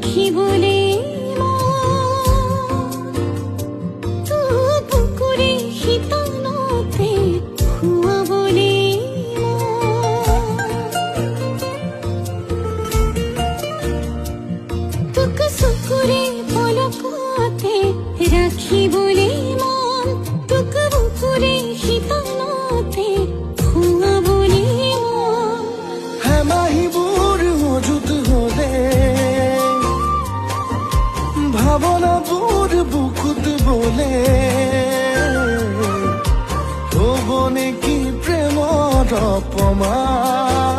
রাখি বলে তু পুকুরে শীতলতে হুয়া বলে তুক সুকুরে পলকতে রাখি বলে মন তুক পুকুরে শীতলতে হুয়া বলে হ্যাঁ মাহিবুর মজুদ হলে ভাবনা বুর বুকুত বলে ও বনে কি প্রেম অপমান